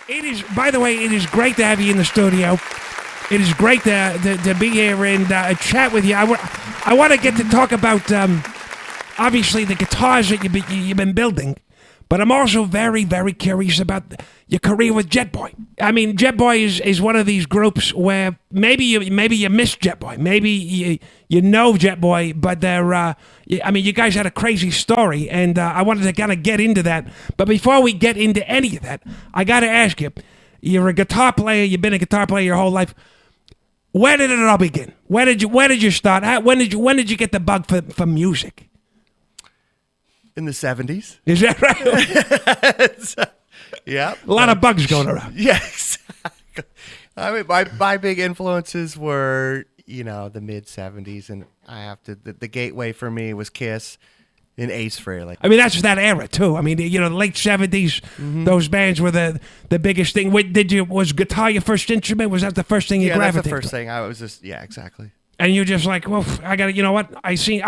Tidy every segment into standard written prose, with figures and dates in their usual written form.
It is, by the way, it is great to have you in the studio. It is great to be here and chat with you. I want to get to talk about, obviously, the guitars that you've been building, but I'm also very, very curious about your career with Jetboy. I mean, Jetboy is one of these groups where maybe you miss Jetboy. Maybe you know Jetboy, but you guys had a crazy story, and I wanted to kind of get into that. But before we get into any of that, I got to ask you, you're a guitar player, you've been a guitar player your whole life. Where did it all begin? Where did you start? When did you get the bug for music? In the 70s. Is that right? Yeah. A lot of bugs going around. Yes. I mean, my big influences were, the mid 70s, and I have to. The gateway for me was Kiss and Ace Frehley. I mean, that's that era too. I mean, the late 70s. Mm-hmm. Those bands were the biggest thing. Was guitar your first instrument? Was that the first thing you gravitated? Yeah, that's the first thing. I was just exactly. And you're just like, well, I gotta. You know what? I've seen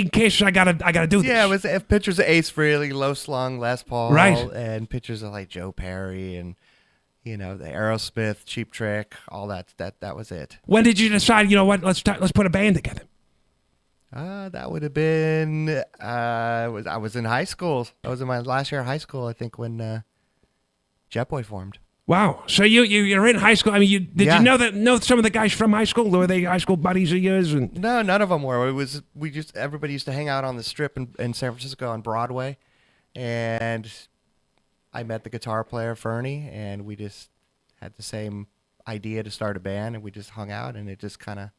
Kiss. I gotta do this. Yeah, it was pictures of Ace Frehley, low slung Les Paul, right, and pictures of like Joe Perry and the Aerosmith, Cheap Trick, all that. That was it. When did you decide? You know what? Let's put a band together. That would have been. I was in high school. I was in my last year of high school, I think, when Jetboy formed. Wow. So you're in high school. I mean, did you know some of the guys from high school? Were they high school buddies of yours? And no, none of them were. Everybody used to hang out on the strip in San Francisco on Broadway, and I met the guitar player Fernie, and we just had the same idea to start a band, and we just hung out, and it just kind of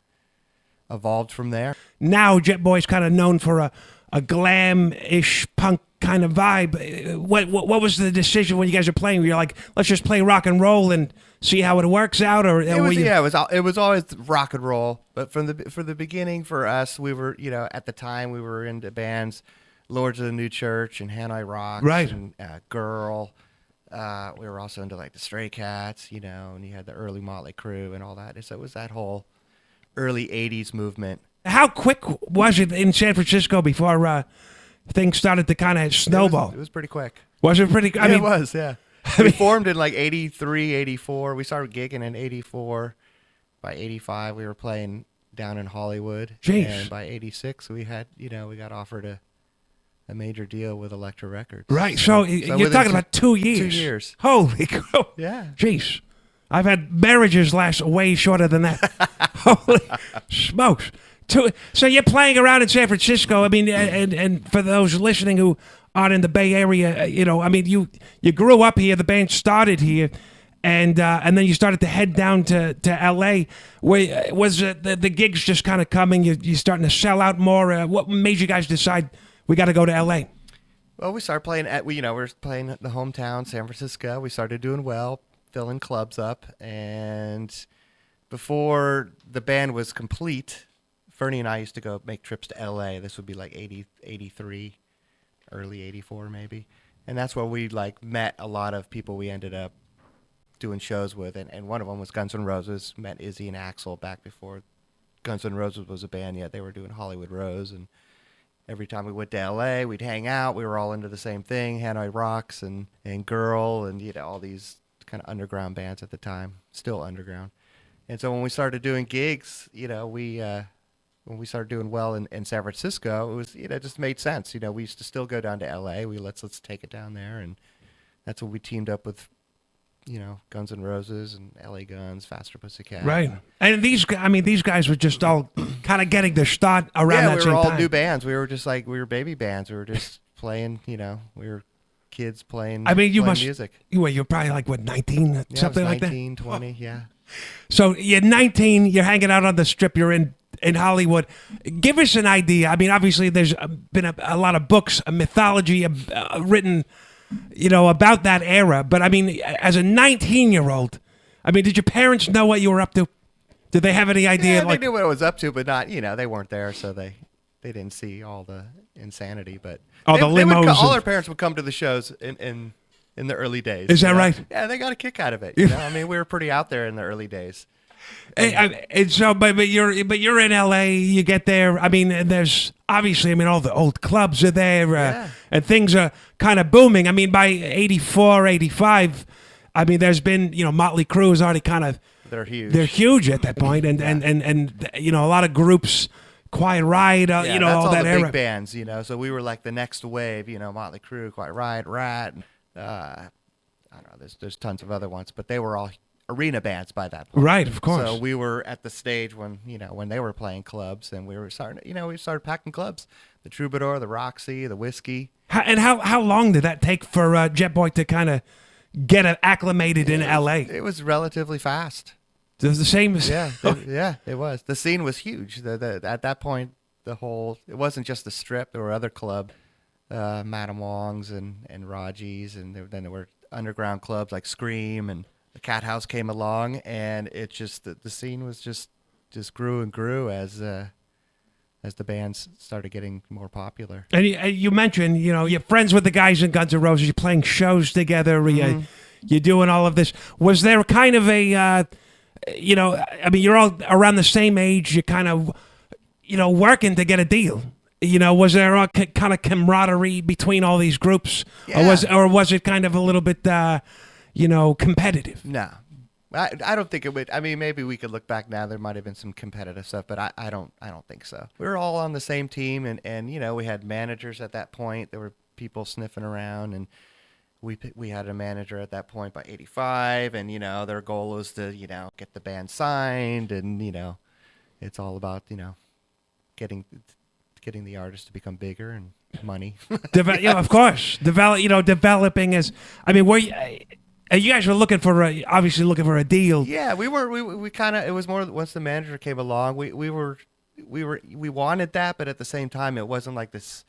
evolved from there. Now Jetboy's kind of known for a glam-ish punk kind of vibe. What was the decision when you guys were playing? Were you like, let's just play rock and roll and see how it works out? Or it was always rock and roll. But for the beginning, for us, we were at the time we were into bands, Lords of the New Church and Hanoi Rocks, right, and Girl. We were also into like the Stray Cats, and you had the early Motley Crue and all that. So it was that whole early '80s movement. How quick was it in San Francisco before things started to kind of snowball? It was pretty quick. Was it pretty? I mean, it was. Yeah. We formed in like '83, '84. We started gigging in '84. By '85, we were playing down in Hollywood. Jeez. And by '86, we had we got offered a major deal with Elektra Records. Right. So you're talking about 2 years. 2 years. Holy cow. Yeah. Jeez. I've had marriages last way shorter than that. Holy smokes. So you're playing around in San Francisco. I mean, and for those listening who aren't in the Bay Area, I mean, you grew up here. The band started here, and then you started to head down to L.A. Where was the gigs just kind of coming? You starting to sell out more? What made you guys decide we got to go to L.A.? Well, we started playing we were playing at the hometown, San Francisco. We started doing well, filling clubs up, and before the band was complete, Fernie and I used to go make trips to L.A. This would be like 80, 83, early 84 maybe. And that's where we met a lot of people we ended up doing shows with. And one of them was Guns N' Roses. Met Izzy and Axl back before Guns N' Roses was a band yet. They were doing Hollywood Rose. And every time we went to L.A., we'd hang out. We were all into the same thing, Hanoi Rocks and Girl and all these kind of underground bands at the time, still underground. And so when we started doing gigs, when we started doing well in San Francisco, it was it just made sense. We used to still go down to L.A. Let's take it down there, and that's when we teamed up with Guns N' Roses and L.A. Guns, Faster Pussycat. Right, and these guys were just all kind of getting their start around that same time. Yeah, we were all new bands. We were just we were baby bands. We were just playing. We were kids playing. I mean, playing music. You're probably 19, something like that. 19, 20, yeah. So you're 19. You're hanging out on the strip. You're in Hollywood. Give us an idea. I mean, obviously, there's been a lot of books, a mythology written, about that era. But I mean, as a 19-year-old, I mean, did your parents know what you were up to? Did they have any idea? Yeah, they knew what I was up to, but not. They weren't there, so they didn't see all the insanity. But the limos. All our parents would come to the shows in the early days. Is that right? Yeah, they got a kick out of it. I mean, we were pretty out there in the early days. And so, but you're in L.A. You get there. I mean, and there's obviously, all the old clubs are there, and things are kind of booming. I mean, by 84, 85, I mean, there's been, Motley Crue is already kind of, They're huge. they're huge at that point, and a lot of groups, Quiet Riot, Yeah, that's all that the era. big bands, So we were like the next wave, Motley Crue, Quiet Riot, Rat. I don't know. There's tons of other ones, but they were all arena bands by that point. Right, of course. So we were at the stage when when they were playing clubs, and we were starting. We started packing clubs, the Troubadour, the Roxy, the Whiskey. How long did that take for Jetboy to kind of get acclimated in L.A.? It was relatively fast. It was the same as Yeah, it was. The scene was huge. At that point, it wasn't just the Strip. There were other clubs, Madame Wong's and Raji's, and then there were underground clubs like Scream, and the Cat House came along, and it just the scene was just grew and grew as the bands started getting more popular. And you mentioned, you're friends with the guys in Guns N' Roses. You're playing shows together. Mm-hmm. You're doing all of this. Was there kind of a, you're all around the same age. You're kind of, working to get a deal. Was there a kind of camaraderie between all these groups, Yeah. or was it kind of a little bit, competitive? No. I don't think it would. I mean, maybe we could look back now. There might have been some competitive stuff, but I don't think so. We were all on the same team, and we had managers at that point. There were people sniffing around, and we had a manager at that point by 85, and their goal was to get the band signed, and it's all about getting the artist to become bigger and money. Of course, developing as you guys were obviously looking for a deal. Yeah, we kind of. It was more once the manager came along. We wanted that, but at the same time, it wasn't like this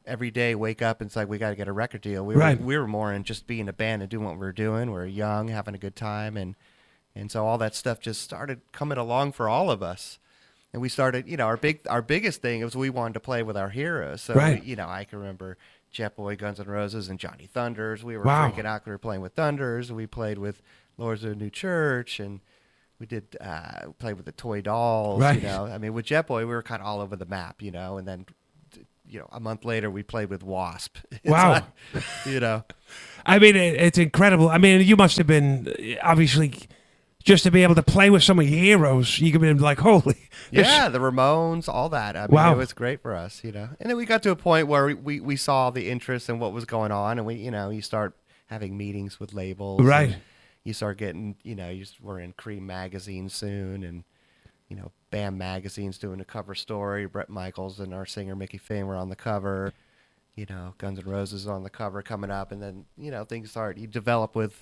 every day wake up and it's like we got to get a record deal. We were more in just being a band and doing what we were doing. We were young, having a good time, and so all that stuff just started coming along for all of us. And we started, our biggest thing was we wanted to play with our heroes. So right. I can remember Jetboy, Guns N' Roses, and Johnny Thunders. We were wow. freaking out. We were playing with Thunders. We played with Lords of the New Church, and we did played with the Toy Dolls. Right. With Jetboy, we were kind of all over the map. And then a month later, we played with Wasp. Wow. It's incredible. You must have been obviously. Just to be able to play with some of your heroes, you could be like, holy. Yeah, the Ramones, all that. Wow. It was great for us, And then we got to a point where we saw the interest in what was going on, and you start having meetings with labels. Right. You start getting, we're in Cream magazine soon, and, BAM magazine's doing a cover story. Bret Michaels and our singer Mickey Finn were on the cover. Guns N' Roses on the cover coming up, and then, things start, you develop with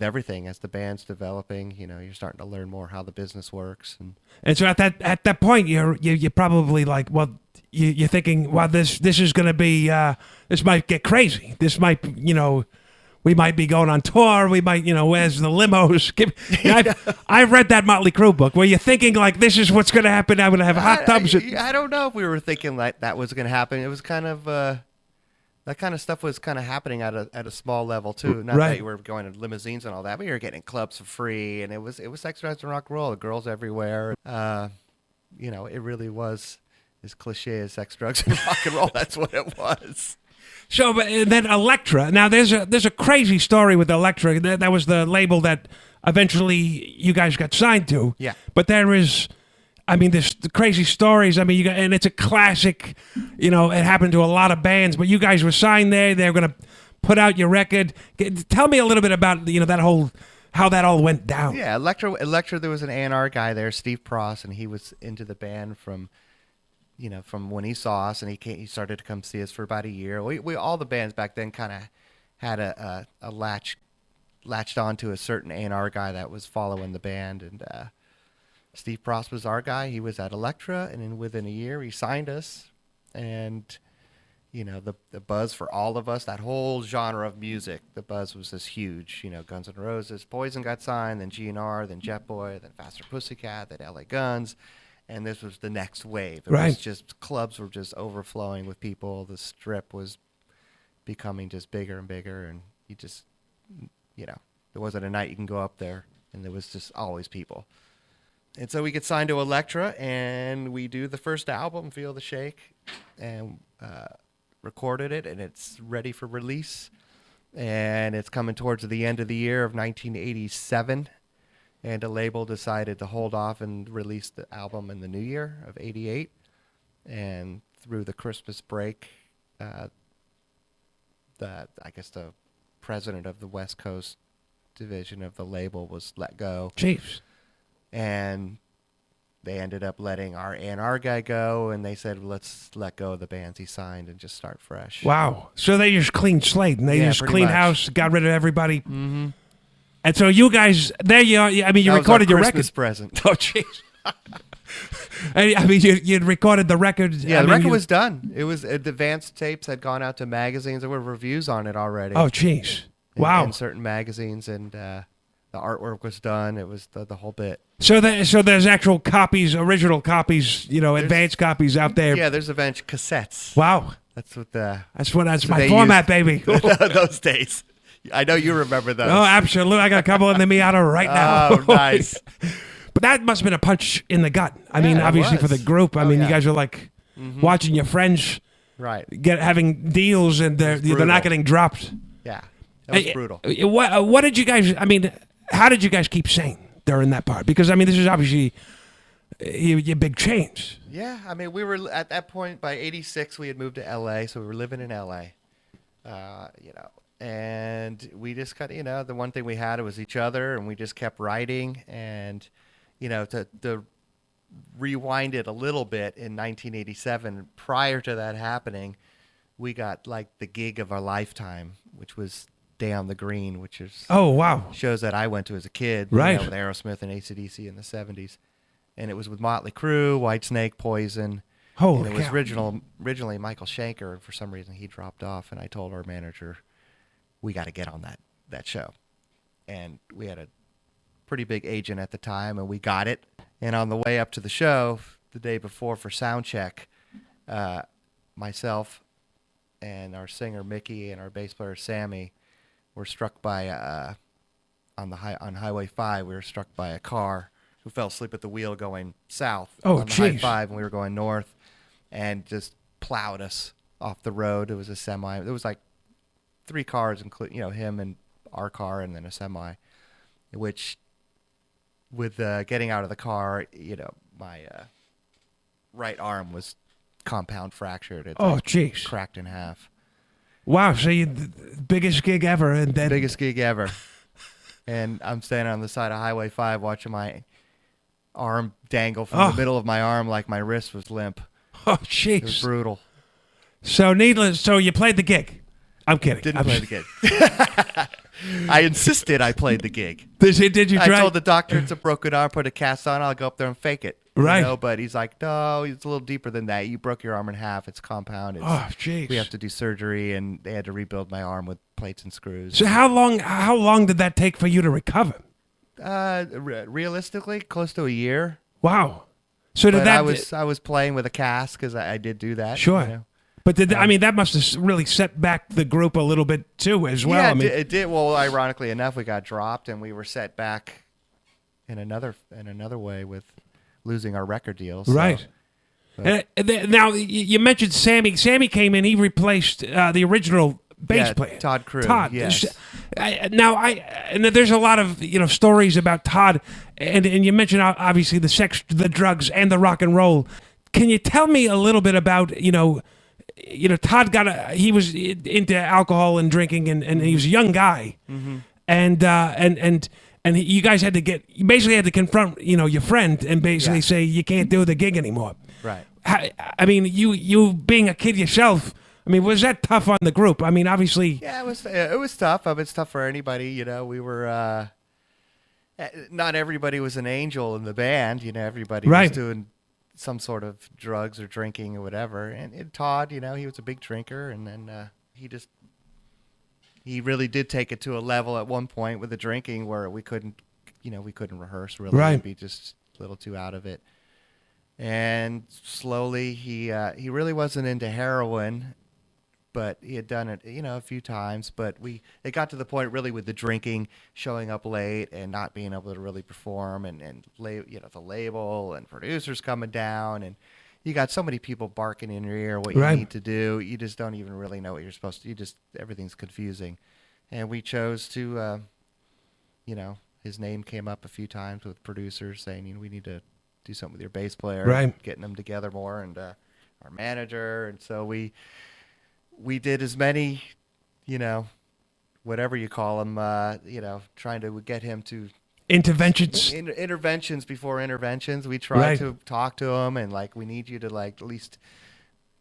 everything as the band's developing, you're starting to learn more how the business works, and so at that point you're probably like, well, you're thinking, well, this is going to be this might get crazy. This might we might be going on tour. We might where's the limos? I've read that Motley Crue book. Were you thinking like this is what's going to happen? I'm going to have hot tubs. I don't know if we were thinking like that was going to happen. It was kind of. That kind of stuff was kind of happening at a small level too. Not right. that you were going to limousines and all that, but you were getting clubs for free, and it was sex, drugs, and rock and roll. The girls everywhere. It really was as cliche as sex, drugs, and rock and roll. That's what it was. So, but then Elektra. Now, there's a crazy story with Elektra. That was the label that eventually you guys got signed to. Yeah. But there is. There's the crazy stories. And it's a classic. It happened to a lot of bands. But you guys were signed there. They're going to put out your record. Tell me a little bit about that whole how that all went down. Yeah, Elektra. There was an A&R guy there, Steve Pross, and he was into the band from when he saw us, and he started to come see us for about a year. We all the bands back then kind of had a latched onto a certain A&R guy that was following the band, and. Steve Pross was our guy. He was at Elektra, and then within a year, he signed us. And, the buzz for all of us, that whole genre of music, the buzz was just huge. Guns N' Roses, Poison got signed, then GNR, then Jetboy, then Faster Pussycat, then LA Guns. And this was the next wave. It was just, clubs were just overflowing with people. The Strip was becoming just bigger and bigger. And you just, there wasn't a night you can go up there, and there was just always people. And so we get signed to Elektra, and we do the first album, Feel the Shake, and recorded it, and it's ready for release. and it's coming towards the end of the year of 1987, and the label decided to hold off and release the album in the new year of 88, and through the Christmas break, I guess the president of the West Coast division of the label was let go. Jeez. And they ended up letting our A&R guy go, and they said, let's let go of the bands he signed and just start fresh. Wow. So they just clean slate, and they just pretty clean much. house, got rid of everybody. Mm-hmm. And so you guys, there you are. I mean, you That recorded was our your Christmas record. present. Oh, jeez. And, I mean, you recorded the record. Yeah, I the mean, record was done. It was the advanced tapes had gone out to magazines. There were reviews on it already. Oh, jeez. in- Wow. In certain magazines, and the artwork was done. It was the whole bit. So there's actual copies, original copies, advanced copies out there. Yeah, there's eventually cassettes. Wow. That's what That's my they format, used. baby. those days. I know you remember those. Oh, absolutely. I got a couple in the Miata right now. Oh, nice. But that must have been a punch in the gut. I mean, it obviously for the was. group. I Oh, mean, you yeah. guys are like watching your friends Right. having deals, and they're brutal. not getting dropped. Yeah. That was brutal. What did you guys? I mean, how did you guys keep sane during that part? Because I mean, this is obviously your big change. Yeah, I mean, we were at that point by '86. We had moved to LA, so we were living in LA. And we just kind of, the one thing we had was each other, and we just kept writing. And to rewind it a little bit, in 1987, prior to that happening, we got like the gig of our lifetime, which was Day on the Green, which is Oh wow! shows that I went to as a kid, Right. with Aerosmith and AC/DC in the '70s, and it was with Motley Crue, Whitesnake, Poison. Holy and it was cow. originally Michael Schenker, and for some reason he dropped off, and I told our manager, we got to get on that show. And we had a pretty big agent at the time, and we got it. And on the way up to the show, the day before for sound check, myself and our singer Mickey and our bass player Sammy were struck by on Highway 5. We were struck by a car who fell asleep at the wheel going south Oh, on the High jeez. 5, and we were going north, and just plowed us off the road. It was a semi. There was like 3 cars, including him and our car, and then a semi. Which, with getting out of the car, my right arm was compound fractured. It Oh jeez! cracked in half. Wow. So you biggest gig ever, and then Biggest gig ever. And I'm standing on the side of Highway 5 watching my arm dangle from the middle of my arm like my wrist was limp. Oh It was jeez! brutal. So you played the gig. I'm kidding. Didn't play the gig. I insisted I played the gig. Did you I try? told the doctor it's a broken arm, put a cast on, I'll go up there and fake it. Right. But he's like, no, it's a little deeper than that. You broke your arm in half. It's compound. Oh jeez! We have to do surgery, and they had to rebuild my arm with plates and screws. So how long did that take for you to recover? Realistically, close to a year. Wow. So did But that? I was playing with a cast because I did do that. Sure. But I mean, that must have really set back the group a little bit too, as well. Yeah, I mean, it did. Well, ironically enough, we got dropped, and we were set back in another way with losing our record deals. right. Now you mentioned Sammy. Sammy came in. He replaced the original bass player, Todd Crew. Todd. Yes. And there's a lot of theories about Todd, and you mentioned obviously the sex, the drugs, and the rock and roll. Can you tell me a little bit about Todd he was into alcohol and drinking, and he was a young guy, and you guys you basically had to confront your friend and basically say you can't do the gig anymore. Right. I mean, you being a kid yourself. I mean, was that tough on the group? I mean, obviously. Yeah, it was tough. It's tough for anybody. We were not everybody was an angel in the band. Everybody Right. was doing some sort of drugs or drinking or whatever. And Todd, he was a big drinker, and then he really did take it to a level at one point with the drinking where we couldn't rehearse really. Right. We'd be just a little too out of it. And slowly he really wasn't into heroin, but he had done it, a few times. But it got to the point really with the drinking, showing up late and not being able to really perform, and the label and producers coming down, and you got so many people barking in your ear what you Right. need to do. You just don't even really know what you're supposed to. Everything's confusing. and we chose to, his name came up a few times with producers saying, we need to do something with your bass player, Right. getting them together more, and our manager, and so we did as many, whatever you call them, trying to get him to Interventions. interventions before interventions. We tried Right. to talk to him and we need you to at least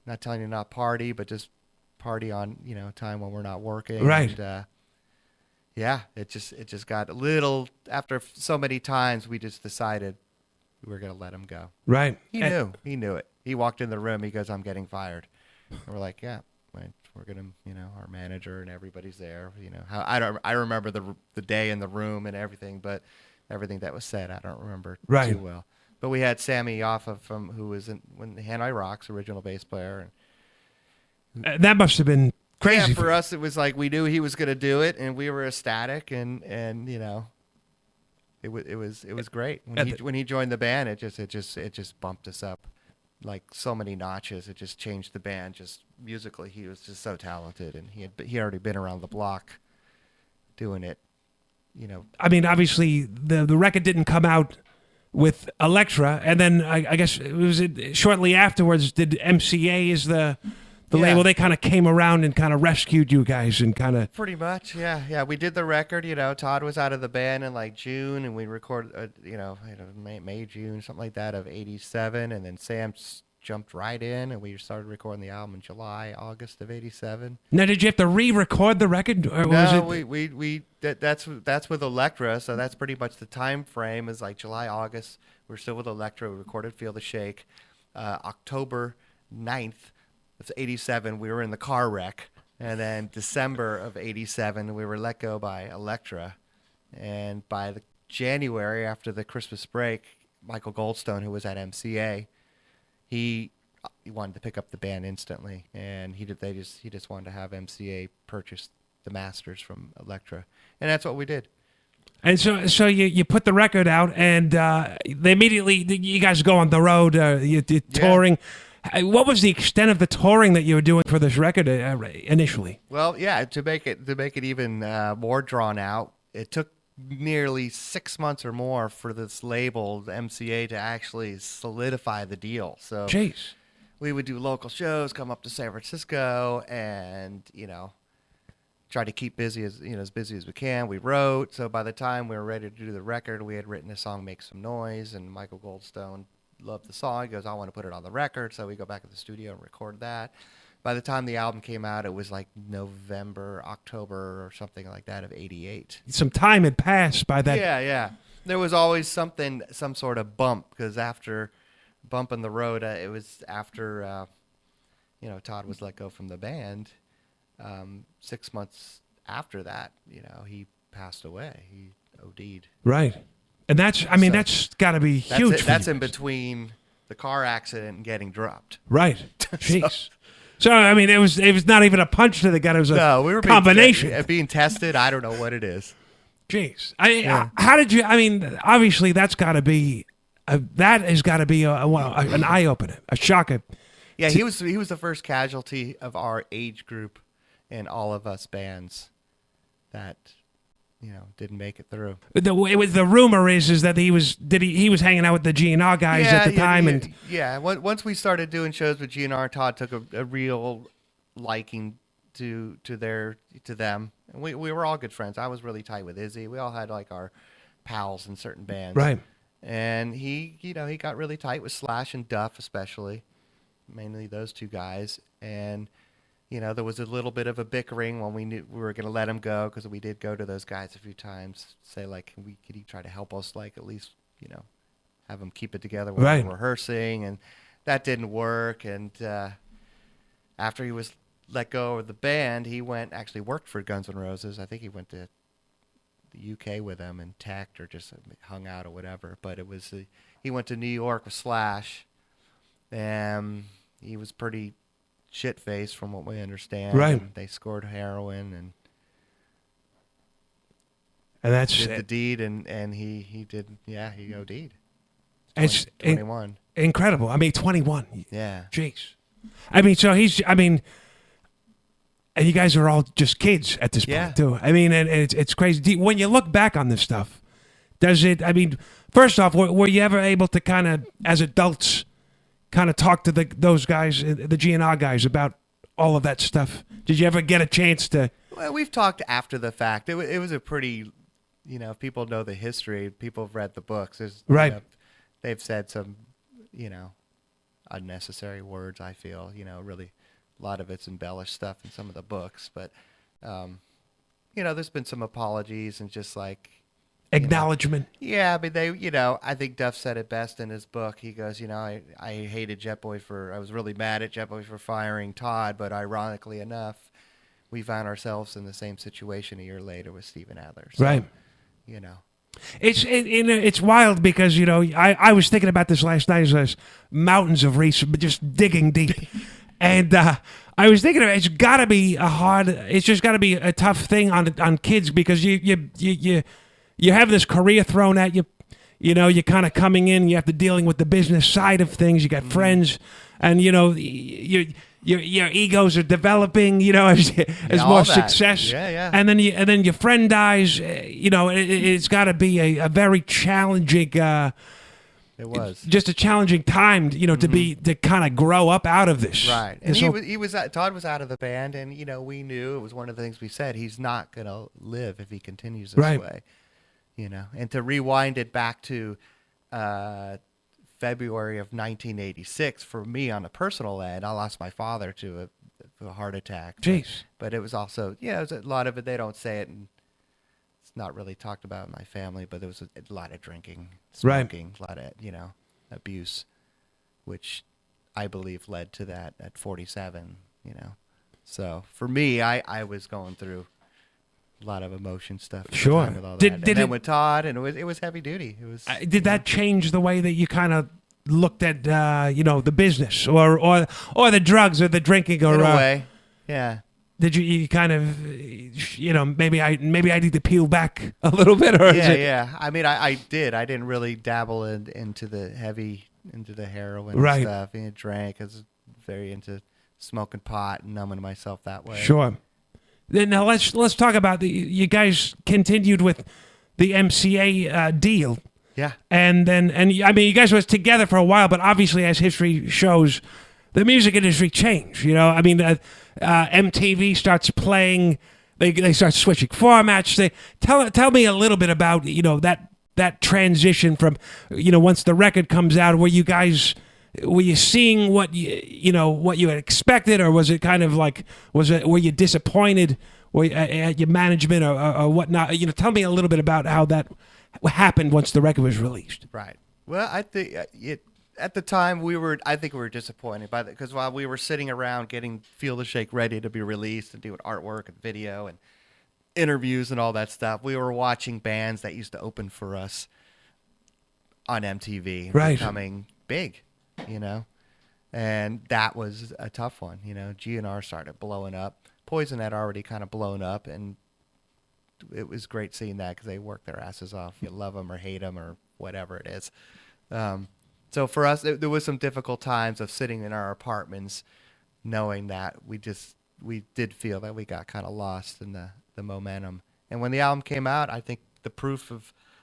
not telling you not party, but just party on time when we're not working. Right. And, it just got a little after so many times. We just decided we were gonna let him go. Right. He knew it. He walked in the room. He goes, "I'm getting fired." And we're like, "Yeah, we're gonna, our manager and everybody's there. How I remember the day in the room and everything, but everything that was said, I don't remember Right. too well. But we had Sammy Yoffa who was when Hanoi Rocks, original bass player, and That must have been crazy. yeah, for us it was like we knew he was gonna do it, and we were ecstatic, and it was great when he joined the band. It just bumped us up like so many notches. It just changed the band. Just musically, he was just so talented, and he already been around the block doing it. I mean, obviously, the record didn't come out with Elektra, and then I guess it was shortly afterwards. Did MCA is the label? They kind of came around and kind of rescued you guys and kind of Pretty much, yeah. We did the record. Todd was out of the band in June, and we recorded, May, June, something like that of '87, and then Sam jumped right in, and we started recording the album in July, August of '87. Now, did you have to re-record the record, or was No, it? that's with Elektra, so that's pretty much the time frame is July, August. We're still with Elektra. We recorded Feel the Shake. October 9th of '87, we were in the car wreck, and then December of '87, we were let go by Elektra, and by the January after the Christmas break, Michael Goldstone, who was at MCA, he wanted to pick up the band instantly, and he just wanted to have MCA purchase the masters from Elektra, and that's what we did. And so you put the record out, and they immediately you guys go on the road, you're touring. What was the extent of the touring that you were doing for this record initially? Well, yeah, to make it even more drawn out, it took nearly 6 months or more for this label, the MCA, to actually solidify the deal. So Jeez. we would do local shows, come up to San Francisco, and try to keep busy as busy as we can. We wrote, so by the time we were ready to do the record, we had written a song, "Make Some Noise," and Michael Goldstone loved the song. He goes, "I want to put it on the record," so we go back to the studio and record that. By the time the album came out, it was November, October, or something like that of '88. Some time had passed by that. Yeah. There was always some sort of bump, because after bumping the road, it was after Todd was let go from the band. 6 months after that, he passed away. He OD'd. Right. And that's got to be huge. That's in between the car accident and getting dropped. Right. Jeez. So I mean, it was not even a punch to the gut. It was a combination. Being tested. I don't know what it is. Jeez. How did you? I mean, obviously that's got to be that has got to be an eye opener, a shocker. Yeah, he was the first casualty of our age group and all of us bands that didn't make it through. The rumor is that he was hanging out with the GNR guys at the time, and once we started doing shows with GNR, Todd took a real liking to them, and we were all good friends. I was really tight with Izzy. We all had our pals in certain bands, right? And he got really tight with Slash and Duff, especially, mainly those two guys, and. There was a little bit of a bickering when we knew we were going to let him go, because we did go to those guys a few times, say could he try to help us, at least have him keep it together when we were rehearsing, and that didn't work. And after he was let go of the band, he actually worked for Guns N' Roses. I think he went to the UK with them and tacked or just hung out or whatever. But it was he went to New York with Slash, and he was pretty shit-faced from what we understand. Right. And they scored heroin and that's did the deed, and he did. Yeah, he OD'd. It's 21. Incredible. I mean, 21. Yeah. Jeez. I mean, so And you guys are all just kids at this Yeah. point, too. I mean, and it's crazy. When you look back on this stuff, does it, I mean, first off, were you ever able to kind of, as adults, kind of talk to those guys, the GNR guys, about all of that stuff? Did you ever get a chance to? Well, we've talked after the fact. It was a pretty, if people know the history, people have read the books. There's, Right. They've said some, unnecessary words, I feel. Really, a lot of it's embellished stuff in some of the books. But, there's been some apologies and just like, Acknowledgement. yeah, I mean, I think Duff said it best in his book. He goes, I hated Jetboy I was really mad at Jetboy for firing Todd, but ironically enough, we found ourselves in the same situation a year later with Steven Adler. So, Right. It's It's wild because, I was thinking about this last night as mountains of research, but just digging deep. And I was thinking it's got to be it's just got to be a tough thing on kids because you have this career thrown at you. You're kind of coming in. You have to dealing with the business side of things. You got friends, and your egos are developing. As more that. success. Yeah. And then your friend dies. It's got to be a very challenging. It was just a challenging time. To kind of grow up out of this. right. And Todd was out of the band, and we knew it was one of the things we said. He's not gonna live if he continues this Right. way. And to rewind it back to February of 1986, for me on a personal end, I lost my father to a heart attack. Jeez. But it was also, it was a lot of it. They don't say it, and it's not really talked about in my family, but there was a lot of drinking, Right. smoking, a lot of, abuse, which I believe led to that at 47, So for me, I was going through a lot of emotion stuff. At Sure. the time with all Did that. And then it- with Todd, and it was heavy duty. It was. Did that change the way that you kind of looked at the business or the drugs or the drinking or in a way, yeah. did you kind of maybe I need to peel back a little bit or is it? Yeah. I mean, I did. I didn't really dabble into the heroin Right. and stuff. I drank. I was very into smoking pot and numbing myself that way. Sure. Then now let's talk about you guys continued with the MCA deal. Yeah. And you guys was together for a while, but obviously, as history shows, the music industry changed. MTV starts playing. They start switching formats. Tell me a little bit about that transition from once the record comes out. Were you seeing what you had expected, or was it kind of like were you disappointed at your management or whatnot? Tell me a little bit about how that happened once the record was released. Right. Well, I think at the time I think we were disappointed by that because while we were sitting around getting Feel the Shake ready to be released and doing artwork and video and interviews and all that stuff, we were watching bands that used to open for us on MTV Right. becoming big, and that was a tough one. GNR started blowing up. Poison had already kind of blown up, and it was great seeing that because they worked their asses off. You love them or hate them or whatever it is. So for us, there was some difficult times of sitting in our apartments, knowing that we did feel that we got kind of lost in the momentum. And when the album came out, I think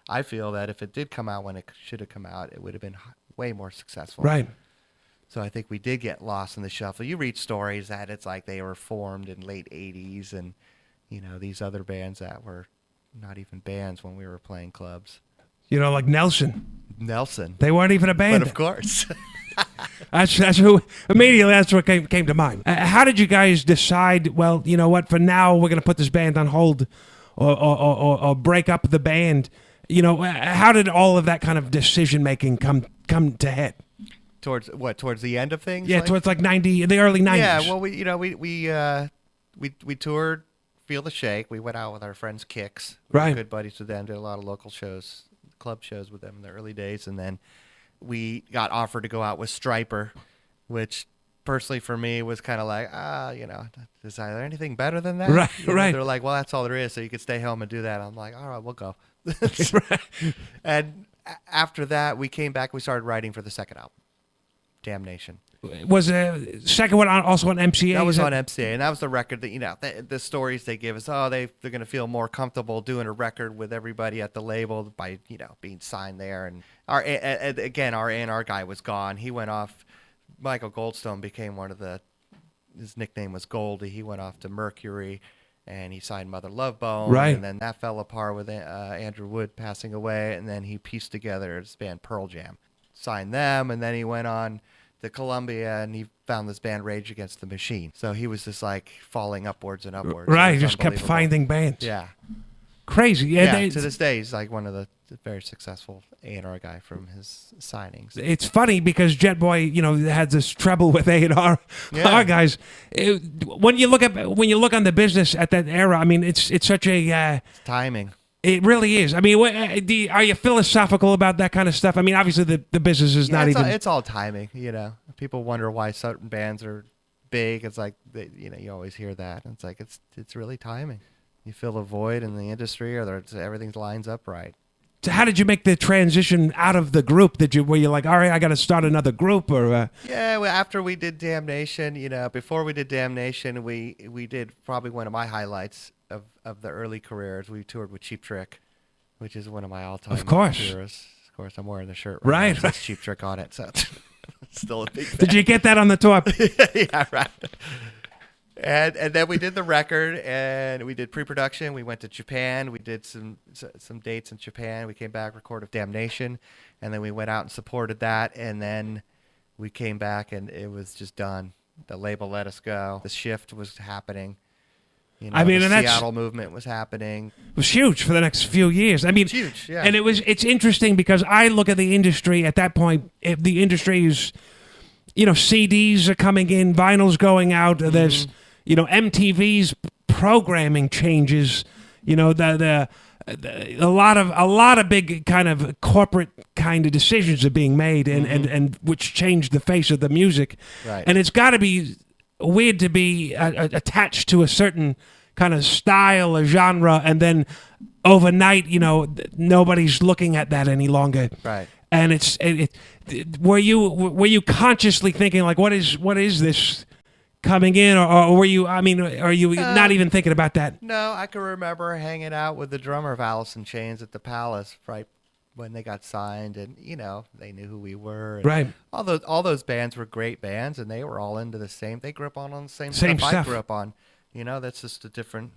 I feel that if it did come out when it should have come out, it would have been way more successful. Right. So I think we did get lost in the shuffle. You read stories that it's like they were formed in late 80s and, these other bands that were not even bands when we were playing clubs. Like Nelson. They weren't even a band. But of course. That's what came to mind. How did you guys decide, well, you know what, for now we're going to put this band on hold or break up the band? How did all of that kind of decision making come to head? Towards the end of things? Yeah, towards like the early 90s. Yeah, well, we toured Feel the Shake. We went out with our friends Kicks. We were Right. good buddies with them, did a lot of local shows, club shows with them in the early days, and then we got offered to go out with Stryper, which personally for me was kind of like, is there anything better than that? Right, right. They're like, well, that's all there is, so you could stay home and do that. I'm like, all right, we'll go. And after that, we came back, we started writing for the second album, Damnation. Was a second one also on MCA? That was on MCA, and that was the record that the stories they give us. Oh, they're going to feel more comfortable doing a record with everybody at the label by being signed there. And our A&R guy was gone. He went off. Michael Goldstone became his nickname was Goldie. He went off to Mercury, and he signed Mother Love Bone. Right. And then that fell apart with Andrew Wood passing away, and then he pieced together his band Pearl Jam, signed them, and then he went on to Columbia, and he found this band Rage Against the Machine. So he was just like falling upwards and upwards. Right, he just kept finding bands. Yeah. Crazy. Yeah, to this day, he's like one of the very successful A&R guy from his signings. It's funny because Jetboy, had this trouble with A&R guys. When you look on the business at that era, I mean, it's such a it's timing. It really is. I mean, are you philosophical about that kind of stuff? I mean, obviously the business is not even. It's all timing. People wonder why certain bands are big. It's like you always hear that. It's like it's really timing. You fill a void in the industry, or everything lines up right. So how did you make the transition out of the group? Were you like, all right, I got to start another group, or? Yeah, well, after we did Damnation, before we did Damnation, we did probably one of my highlights of the early careers. We toured with Cheap Trick, which is one of my all-time heroes. Of course, I'm wearing the shirt right now. It's Cheap Trick on it, so still a big fan. Did you get that on the tour? Yeah, right. And then we did the record, and we did pre-production. We went to Japan. We did some dates in Japan. We came back, recorded Damnation, and then we went out and supported that. And then we came back, and it was just done. The label let us go. The shift was happening. The Seattle movement was happening. It was huge for the next few years. I mean, it's huge, yeah. And it's interesting because I look at the industry at that point. If the industry is, CDs are coming in, vinyl's going out. Mm-hmm. There's, MTV's programming changes. A lot of big kind of corporate kind of decisions are being made, and which change the face of the music. Right. And it's got to be weird to be attached to a certain kind of style or genre, and then overnight, nobody's looking at that any longer. Right. And were you consciously thinking like, what is this coming in, or were you? I mean, are you not even thinking about that? No, I can remember hanging out with the drummer of Alice in Chains at the Palace, right when they got signed, and they knew who we were. And right. All those bands were great bands, and they were all into the same. They grew up on the same stuff I grew up on. That's just a different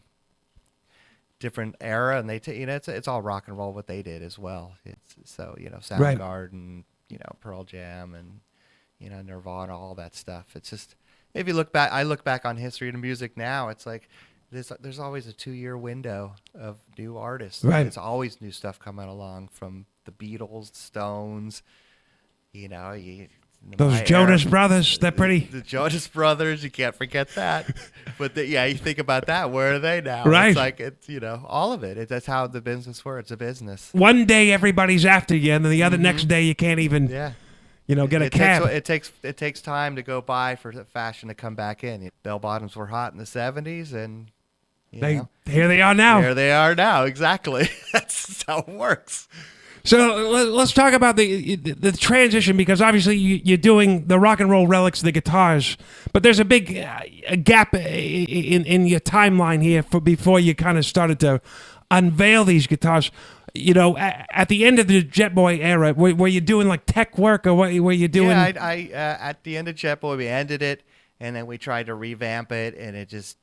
era, and it's all rock and roll what they did as well. Soundgarden, Pearl Jam, and Nirvana, all that stuff. It's just if you look back, I look back on history and music now. It's like there's always a 2-year window of new artists. Right. There's always new stuff coming along from the Beatles, Stones. Those Jonas Brothers, they're pretty. The Jonas Brothers, you can't forget that. But you think about that. Where are they now? Right. It's like all of it. That's how the business works. It's a business. One day everybody's after you, and then the other next day you can't even. Yeah. Get a cab. It takes time to go by for the fashion to come back in. Bell bottoms were hot in the 70s, and here they are now. Here they are now. Exactly. That's how it works. So let's talk about the transition, because obviously you're doing the Rock N Roll Relics, the guitars, but there's a big gap in your timeline here before you kind of started to unveil these guitars. At the end of the Jetboy era, were you doing like tech work, or what were you doing? Yeah, I at the end of Jetboy, we ended it, and then we tried to revamp it, and it just,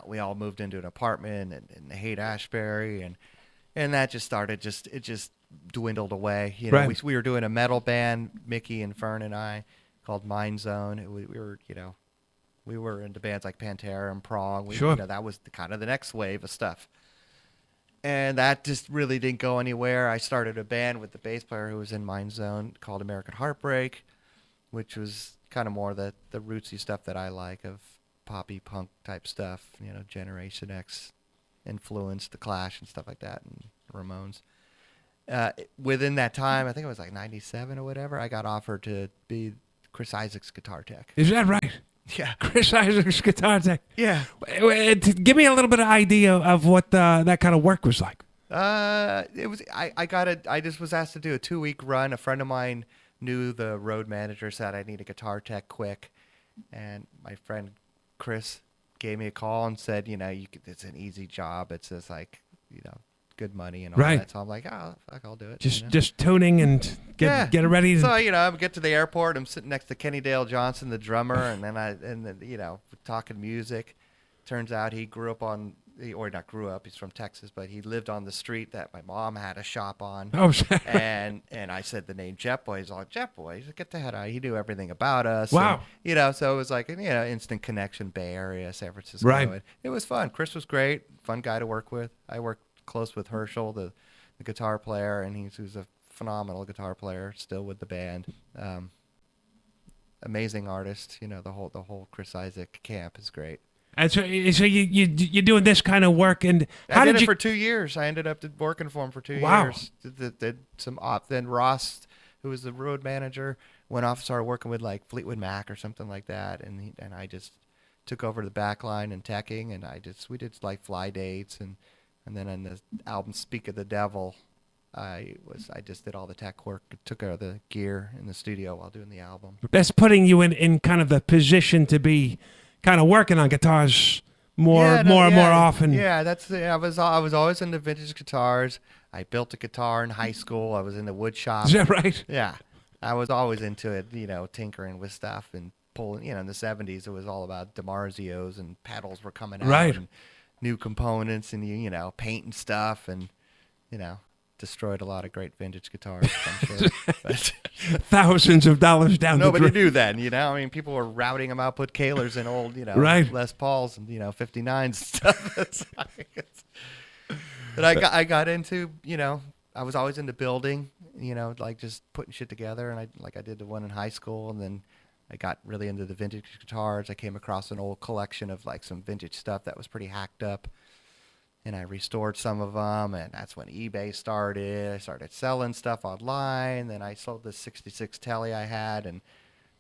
we all moved into an apartment in Haight-Ashbury, and that just started, it just dwindled away. Right. We were doing a metal band, Mickey and Fern and I, called Mind Zone. We were into bands like Pantera and Prong. Sure. That was kind of the next wave of stuff. And that just really didn't go anywhere. I started a band with the bass player who was in Mind Zone called American Heartbreak, which was kind of more the rootsy stuff that I like, of poppy punk type stuff, Generation X influence, The Clash and stuff like that, and Ramones. Within that time, I think it was like 97 or whatever, I got offered to be Chris Isaak's guitar tech. Is that right? Yeah. Chris Isaak's guitar tech. Yeah. Give me a little bit of idea of what that kind of work was like. It was I just was asked to do a 2-week run. A friend of mine knew the road manager, said I need a guitar tech quick. And my friend Chris gave me a call and said, it's an easy job. It's just like, good money and all Right. that. So I'm like, oh, fuck, I'll do it. Just tuning and get it ready. So I get to the airport. I'm sitting next to Kenny Dale Johnson, the drummer, and then talking music. Turns out he grew up or not grew up. He's from Texas, but he lived on the street that my mom had a shop on. Oh, sure. And I said the name Jetboy. He's like, Jetboy. He's like, get the head out. He knew everything about us. Wow. And, so it was like, instant connection, Bay Area, San Francisco. Right. And it was fun. Chris was great. Fun guy to work with. I worked close with Herschel, the guitar player, and he's a phenomenal guitar player, still with the band. Amazing artist. The whole Chris Isaak camp is great. And so you're doing this kind of work, and I did it for 2 years. I ended up working for him for 2 Wow. years. Did some op. Then Ross, who was the road manager, went off and started working with like Fleetwood Mac or something like that, and I just took over the back line and teching, and we did like fly dates, and then on the album Speak of the Devil, I just did all the tech work, took out the gear in the studio while doing the album. That's putting you in kind of the position to be kind of working on guitars more and more often. Yeah, I was always into vintage guitars. I built a guitar in high school. I was in the wood shop. Is that right? Yeah, I was always into it. Tinkering with stuff and pulling. In the '70s, it was all about DiMarzios and pedals were coming out. Right. And new components and paint and stuff and destroyed a lot of great vintage guitars, I'm sure. But thousands of dollars down the drain. nobody knew then, people were routing them out, put Kahlers in old, right. Les Pauls and, 59s and stuff. But I got into, I was always into building, like just putting shit together. And I did the one in high school, and then I got really into the vintage guitars. I came across an old collection of like some vintage stuff that was pretty hacked up. And I restored some of them, and that's when eBay started. I started selling stuff online. Then I sold this 66 Telly I had, and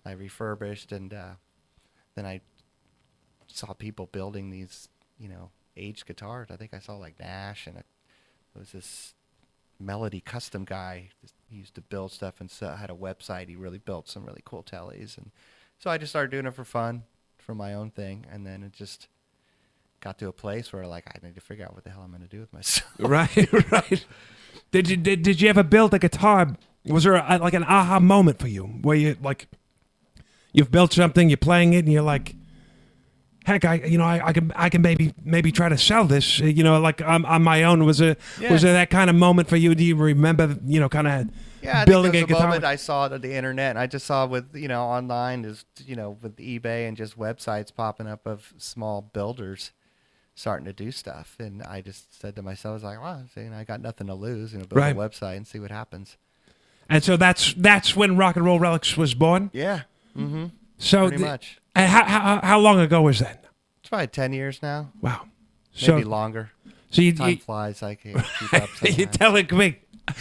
I refurbished. And then I saw people building these, aged guitars. I think I saw like Nash, and it was this Melody custom guy. He used to build stuff and had a website. He really built some really cool Tellys. And so I just started doing it for fun, for my own thing. And then it just got to a place where like I need to figure out what the hell I'm going to do with myself. Right. Did you ever build a guitar? Was there like an aha moment for you where you like you've built something, you're playing it, and you're like, heck, I can maybe try to sell this, like on my own. Was there that kind of moment for you? Do you remember, kind of building a guitar? The moment I saw it on the internet, and I just saw with online is with eBay and just websites popping up of small builders starting to do stuff, and I just said to myself, I was like, wow, I got nothing to lose, build a website and see what happens. And so that's when Rock N Roll Relics was born? Yeah. Mm-hmm. So pretty much. And how long ago was that? It's probably 10 years now. Wow. Maybe longer. So Time flies. I can't keep up sometimes. You're telling me.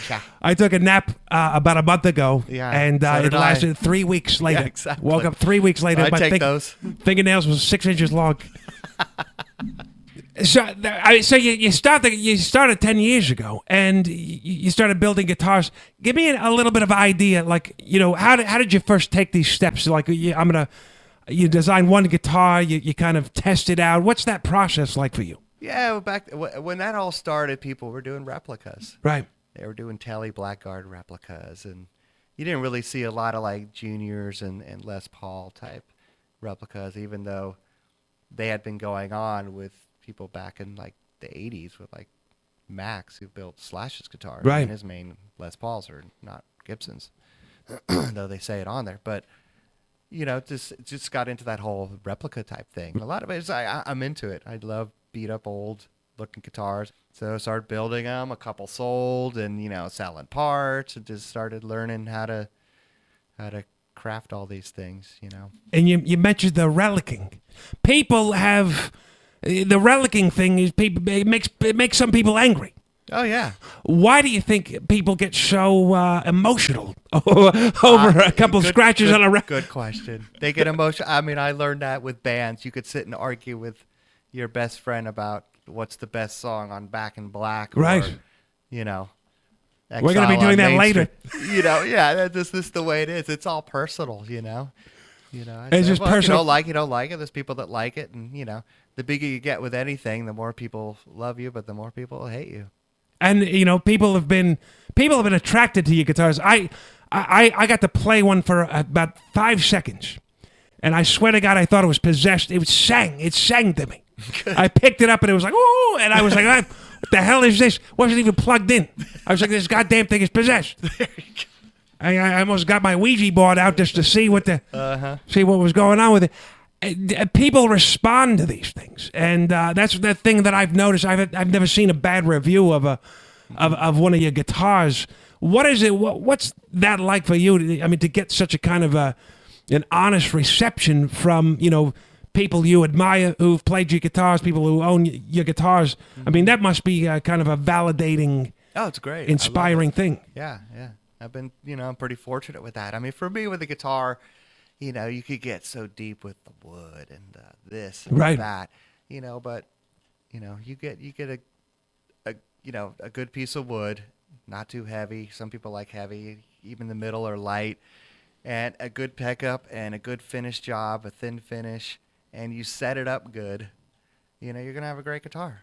Yeah. I took a nap about a month ago, and so it lasted 3 weeks later. Yeah, exactly. Woke up 3 weeks later. I take those. Fingernails was 6 inches long. So you started 10 years ago, and you started building guitars. Give me a little bit of idea, like how did you first take these steps? Like you design one guitar, you kind of test it out. What's that process like for you? Yeah, back when that all started, people were doing replicas. Right. They were doing Telly Blackguard replicas, and you didn't really see a lot of like Juniors and Les Paul type replicas, even though they had been going on with people back in like the 80s with like Max, who built Slash's guitars. Right. And his main Les Pauls are not Gibsons, though they say it on there. But just got into that whole replica type thing. A lot of it is I'm into it. I love beat up old looking guitars. So I started building them. A couple sold, and selling parts, and just started learning how to craft all these things. And you mentioned the relicking. People have the relicking thing. It makes some people angry. Oh yeah. Why do you think people get so emotional over a couple of scratches on a record? Good question. They get emotional. I mean, I learned that with bands. You could sit and argue with your best friend about what's the best song on Back in Black, right? Or, We're going to be doing that later. Yeah, this is the way it is. It's all personal, It's just personal. If you don't like it. There's people that like it, and the bigger you get with anything, the more people love you, but the more people hate you. And people have been attracted to your guitars. I got to play one for about 5 seconds, and I swear to God, I thought it was possessed. It sang to me. I picked it up, and it was like, oh, and I was like, what the hell is this? Wasn't even plugged in. I was like, this goddamn thing is possessed. There you go. I almost got my Ouija board out just to see what was going on with it. People respond to these things, and that's the thing that I've noticed. I've never seen a bad review of one of your guitars. What is it? What's that like for you? To get such a kind of an honest reception from people you admire who've played your guitars, people who own your guitars. That must be kind of a validating. Oh, it's great. Inspiring thing. Yeah. I've been, I'm pretty fortunate with that. For me, with the guitar, you could get so deep with the wood and this and that, but, you get a good piece of wood, not too heavy. Some people like heavy, even the middle or light, and a good pickup and a good finish job, a thin finish, and you set it up good, you're going to have a great guitar.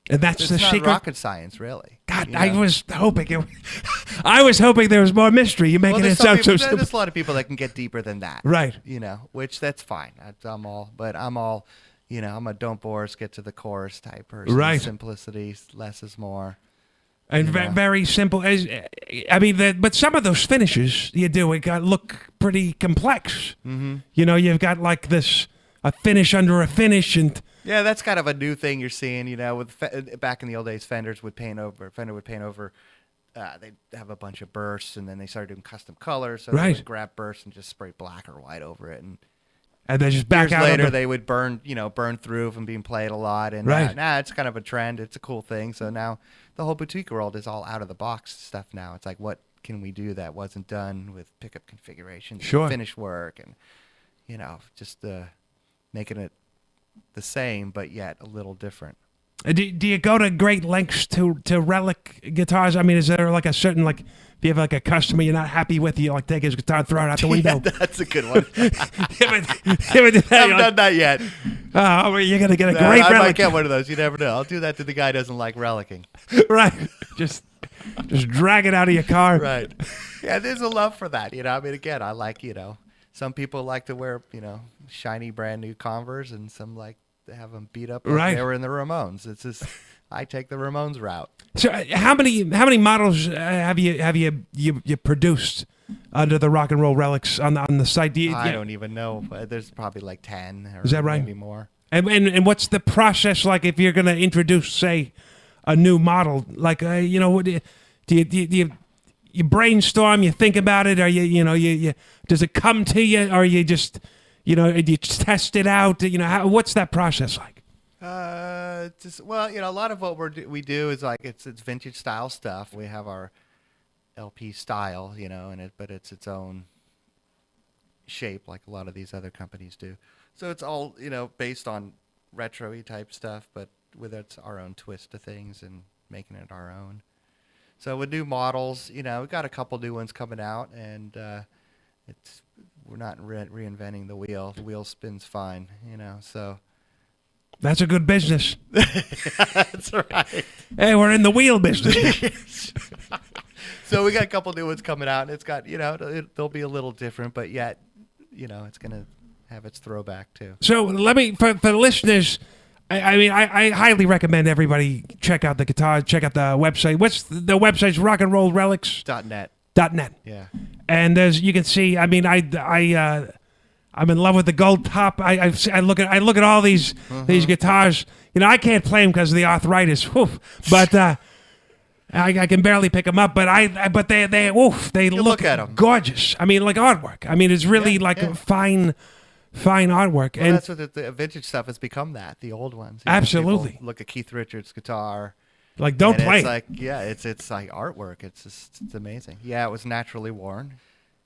And that's the secret. It's not rocket science, really. God, I was hoping there was more mystery. You're making it sound so simple. There's a lot of people that can get deeper than that. Right. Which that's fine. I'm all, I'm a don't bore us, get to the chorus type person. Right. Simplicity, less is more. And very simple. But some of those finishes you do, it look pretty complex. Mm-hmm. You've got like a finish under a finish, and yeah, that's kind of a new thing you're seeing. With back in the old days, Fender would paint over. They'd have a bunch of bursts, and then they started doing custom colors. So they would grab bursts and just spray black or white over it, and they just back years out. Later, they would burn through from being played a lot. And it's kind of a trend. It's a cool thing. So now the whole boutique world is all out of the box stuff now. It's like, what can we do that wasn't done with pickup configurations, finish work, and just making it the same but yet a little different. Do you go to great lengths to relic guitars? Is there like a certain, like, if you have like a customer you're not happy with, you like take his guitar and throw it out the window? That's a good one. I haven't done that yet. Oh, you're gonna get a great relic. I might get one of those. You never know. I'll do that to the guy who doesn't like relicking. Right. Just drag it out of your car. Right. Yeah, there's a love for that. Again, I like, some people like to wear, shiny brand new Converse, and some like to have them beat up like they were in the Ramones. It's just, I take the Ramones route. So how many models have you produced under the Rock and Roll Relics on the site? I don't even know. There's probably like 10 or is that right? Maybe more. And what's the process like if you're going to introduce, say, a new model? Like, do you brainstorm, you think about it, or you does it come to you, or you just, do you test it out? What's that process like? A lot of what we do is like it's vintage style stuff. We have our LP style, but it's its own shape, like a lot of these other companies do. So it's all based on retro-y type stuff, but with our own twist to things and making it our own. So with new models, we've got a couple new ones coming out, and we're not reinventing the wheel. The wheel spins fine, so. That's a good business. That's right. Hey, we're in the wheel business. So we got a couple new ones coming out, and it's got, they'll be a little different, but yet, it's going to have its throwback too. So for the listeners, I highly recommend everybody check out the guitar, check out the website. What's the website's Rock N Roll Relics? .net. Yeah. And you can see, I'm in love with the gold top. I look at all these guitars. I can't play them because of the arthritis. But I can barely pick them up. But they look at them. Gorgeous. Like artwork. It's really fine artwork. Well, and that's what the vintage stuff has become. The old ones. Absolutely. Look at Keith Richards' guitar. Don't play. It's like it's like artwork. It's amazing. Yeah, it was naturally worn.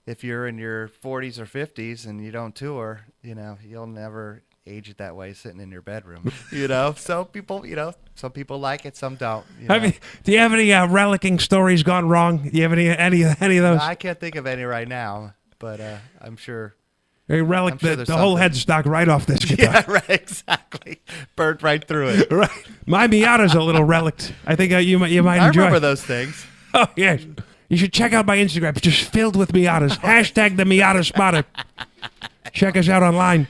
If you're in your 40s or 50s and you don't tour, you'll never age it that way, sitting in your bedroom. So people, some people like it, some don't. Do you have any relicking stories gone wrong? Do you have any of those? I can't think of any right now, but I'm sure. They relic sure the whole headstock right off this guitar. Yeah, right, exactly. Burned right through it. Right. My Miata's a little relict. I think you might enjoy. I remember those things. Oh, yeah. You should check out my Instagram. It's just filled with Miatas. Hashtag the Miata Spotter. Check us out online.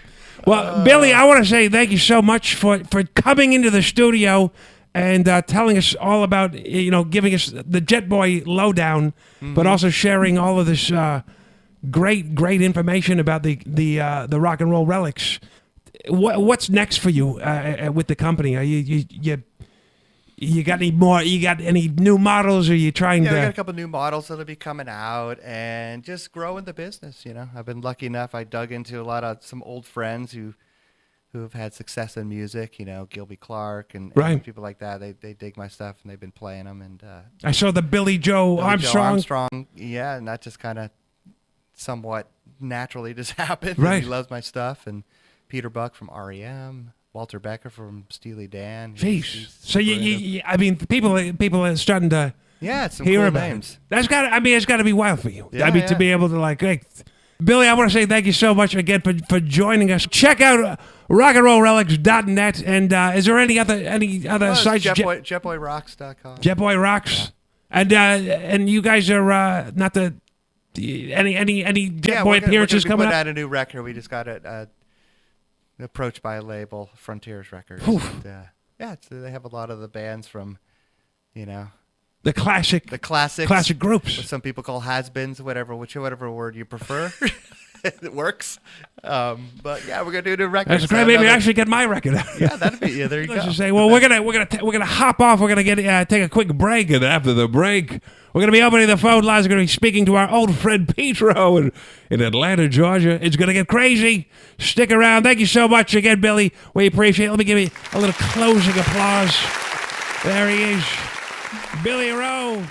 Well, Billy, I want to say thank you so much for coming into the studio and telling us all about, giving us the Jetboy lowdown, but also sharing all of this great information about the Rock and Roll Relics. What's next for you with the company? Are you got any more? You got any new models? Or are you trying to? We got a couple new models that'll be coming out, and just growing the business. I've been lucky enough. I dug into some old friends who have had success in music. Gilby Clarke and people like that. They dig my stuff, and they've been playing them. And I saw the Billy Joe Armstrong. Yeah, and that just kind of somewhat naturally just happened. Right. He loves my stuff, and Peter Buck from REM, Walter Becker from Steely Dan. Jeez. So people are starting to it's some hear cool about names. It. It's got to be wild for you. Yeah, to be able to hey, Billy, I want to say thank you so much again for joining us. Check out rockandrollrelics.net, and is there any other sites? Jetboyrocks.com. Jetboy Rocks, and you guys are not the. Any Jetboy appearances coming up? We put out a new record. We just got it approached by a label, Frontiers Records. And, they have a lot of the bands from, the classic groups. What some people call has-beens, whichever word you prefer. It works. But yeah, we're gonna do a new record. That's great. Maybe I should get my record out. Yeah, that'd be. Yeah, there you go. Let's just say, well, we're gonna hop off. We're gonna take a quick break, and after the break, we're gonna be opening the phone lines. We're gonna be speaking to our old friend Petro in Atlanta, Georgia. It's gonna get crazy. Stick around. Thank you so much again, Billy. We appreciate it. Let me give you a little closing applause. There he is, Billy Rowe.